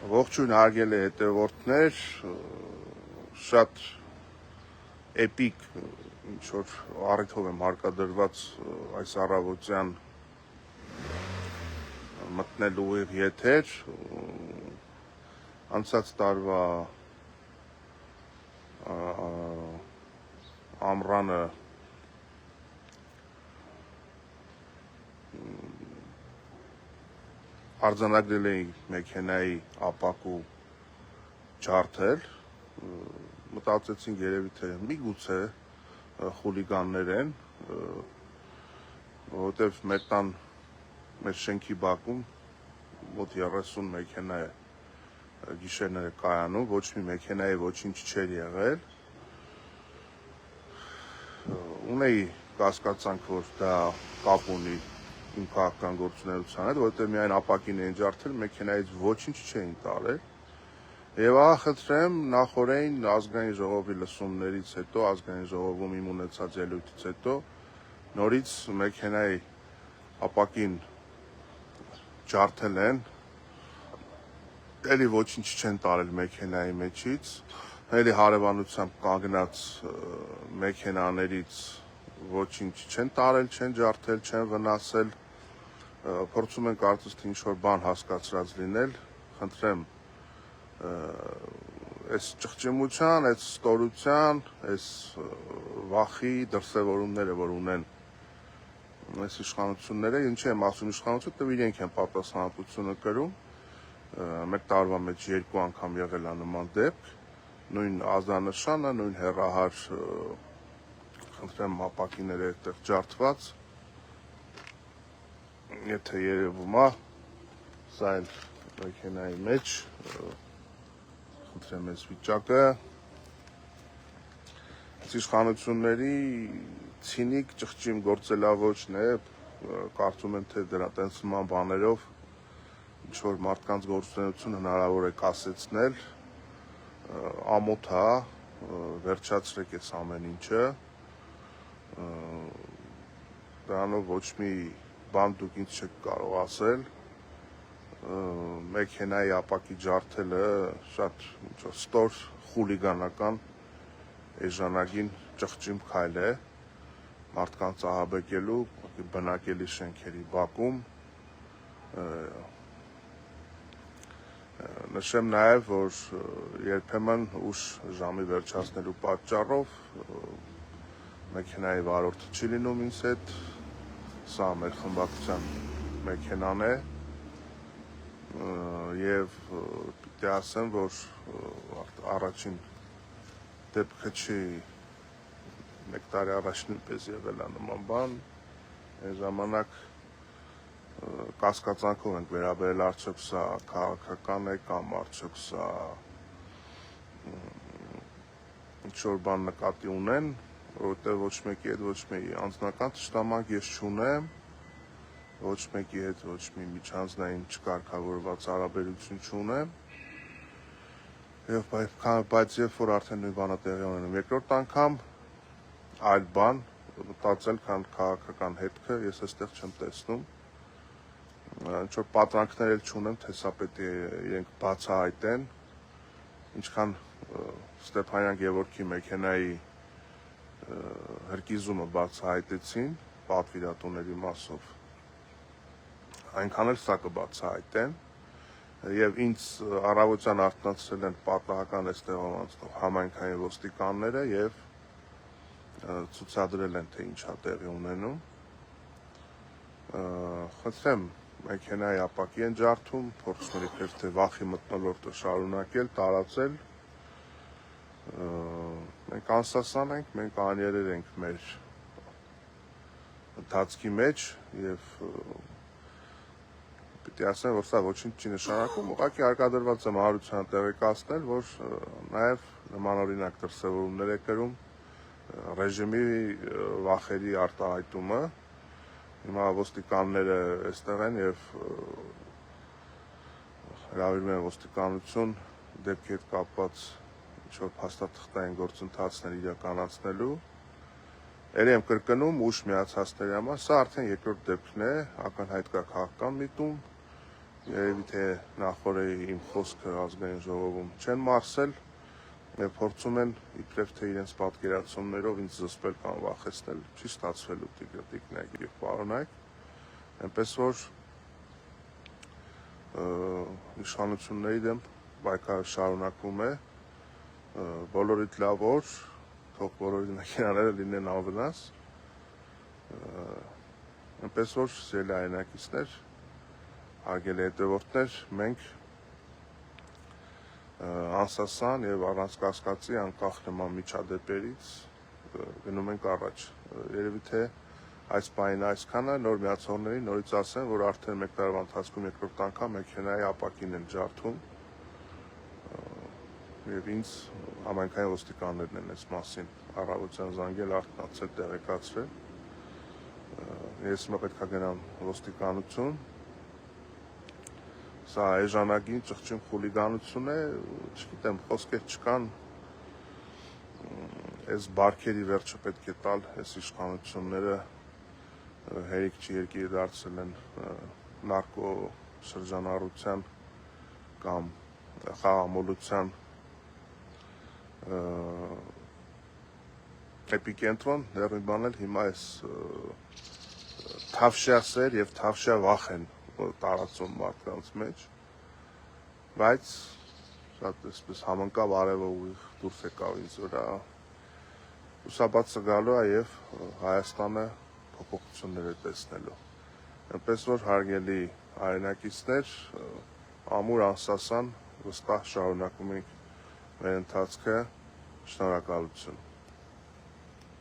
Ողջույն հարգելի հետևորդներ, շատ էպիկ ինչ-որ առիթով եմ հարկադրված այս առավոտյան մտնել ուղիղ եթեր, անցած տարվա ամռանը արձանագրել էի մեքենայի ապակու ջարդել, մտածեցինք երևի թե միգուցե խուլիգաններ են, որովհետև մեր տան մեր շենքի բակում մոտ 30 մեքենա է գիշերները կայանում, ոչ մի մեքենայի ոչինչ չէր եղել, ունեի կասկածանք, որ դա կապ ունի իմ քաղաքական գործունեության հետ, որովհետև միայն ապակին էին ջարդել, մեքենայից ոչինչ չէին տարել, եւ խնդրեմ նախօրեին ազգային ժողովի լսումներից հետո, ազգային ժողովում իմ ունեցած ելույթից հետո նորից մեքենայի ապակին ջարդել են, էլի ոչինչ չեն տարել մեքենայի մեջից, էլի հարևանությամբ կանգնած մեքենաներից ոչինչ չեն տարել, չեն ջարդել, չեն վնասել, փորձում են կարծես թե ինչ-որ բան հասկացրած լինել, խնդրեմ այս ճղճիմության, այս ստորության, այս վախի դրսևորումները, որ ունեն այս իշխանությունները, ինչի եմ ասում իշխանություն, դե իրենք են պատասխանատվությունը կրում, մեկ տարվա մեջ 2 անգամ եղել է նման դեպք, նույն ազդանշանը, նույն հեռահար, խնդրեմ ապակիները այդտեղ ջարդված, եթե երևում է, սա էլ մեքենայի մեջ, խնդրեմ այս վիճակը, այս իշխանությունների ցինիկ ճղճիմ գործելավոճն է, կարծում են թե դրա տենց նման բաներով ինչ-որ մարդկանց գործունեություն հնարավոր է կասեցնել, ամոթ է, վերջացրեք այս ամեն ինչը, դրանով ոչ մի բան դուք ինձ չեք կարող ասել, մեքենայի ապակի ջարդելը շատ ստոր խուլիգանական էժանագին ճղճիմ քայլ է, մարդկանց ահաբեկելու բնակելի շենքերի բակում, նշեմ նաև, որ երբեմն ուշ ժամի վերջացնելու պատճառով մեքենայի վարորդը չի լինում ինձ հետ, սա մեր խմբակցության մեքենան է և պիտի ասեմ, որ առաջին դեպքը չի, մեկ տարի առաջ նույնպես եղել է նման բան, այն ժամանակ կասկածանքով ենք վերաբերել արդյոք սա քաղաքական է կամ արդյոք սա ինչ-որ բան նկատի ունեն, որովհետև ոչ մեկի հետ ոչ մի անձնական թշնամանք ես չունեմ, ոչ մեկի հետ ոչ մի միջանձնային չկարգավորված հարաբերություն չունեմ, բայց երբ որ արդեն նույն բանը տեղի ունենում երկրորդ անգամ, այլ բան, մտածել, քան քաղաքական հետքը, ես այստեղ չեմ տեսնում, ինչ-որ պատրանքներ էլ չունեմ, թե սա պետք է իրենք բացահայտեն, ինչքան Ստեփանյան Գևորգի մեքենայի հրկիզումը բացահայտեցին պատվիրատուների մասով, այնքան էլ սա կբացահայտեն և ինձ առավոտյան արթնացրել են պատահական այստեղով անցնող համայնքային ոստիկանները և ցուցադրել են, թե ինչ է տեղի ունենում, խնդրեմ մեքենայի ապակի են ջարդում, փորձում են իբրև թե վախի մթնոլորտը շարունակել, տարածել, մենք անսասան ենք, մենք աներեր ենք մեր ընթացքի մեջ և պիտի ասեմ, որ սա ոչինչ չի նշանակում, ուղղակի հարկադրված եմ հանրությանը տեղեկացնել, որ նաև նմանօրինակ դրսևորումներ է կրում ռեժիմի վախերի արտահայտումը, հիմա ոստիկանները այստեղ են և հրավիրում են ոստիկանություն դեպքի հետ կապված ինչ-որ փաստաթղթային գործընթացներ իրականացնելու, էլի եմ կրկնում ուշ միացածների համար, սա արդեն երկրորդ դեպքն է, ակնհայտ կա քաղաքական միտում, երևի թե նախորդ իմ խոսքը ազգային ժողովում չեն մարսել եւ փորձում են իբրև թե իրենց պատկերացումներով ինձ զսպել կամ վախեցնել, չի ստացվելու տիկնայք եւ պարոնայք, այնպես որ իշխանությունների դեմ պայքարը շարունակվում է, բոլորիդ լավ օր, թող բոլորի մեքենաները լինեն անվնաս, այնպես որ սիրելի հայրենակիցներ, հարգելի հետևորդներ, մենք անսասան եւ առանց կասկածի անկախ նման միջադեպերից գնում ենք առաջ։ Երևի թե այս պահին այսքանը նոր միացողներին նորից ասեմ, որ արդեն 1 տարվա ընթացքում երկրորդ անգամ մեքենայի ապակին են ջարդում եւ ինձ համայնքային ոստիկաններն են այս մասին առավոտյան զանգել, արթնացել, տեղեկացրել։ Ես հիմա պետք է գնամ ոստիկանություն։ Սա էժանագին ճղճին խուլիգանություն է, չգիտեմ, խոսքեր չկան, այս բարքերի վերջը պետք է տալ, այս իշխանությունները հերիք երկիրը դարձել են նարկո շրջանառության կամ խաղամոլության էպիկենտրոն, դեռ մի բան էլ հիմա այս թավշյա սեր եւ թավշյա վախ են տարածում մարդկանց մեջ, բայց շատ այսպես համընկավ արևը ուղիղ դուրս եկավ ինձ վրա, լուսաբացը գալու է եւ Հայաստանը փոփոխություններ է տեսնելու, այնպես որ հարգելի հայրենակիցներ, ամուր անսասան վստահ շարունակում ենք մեր ընթացքը, շնորհակալություն։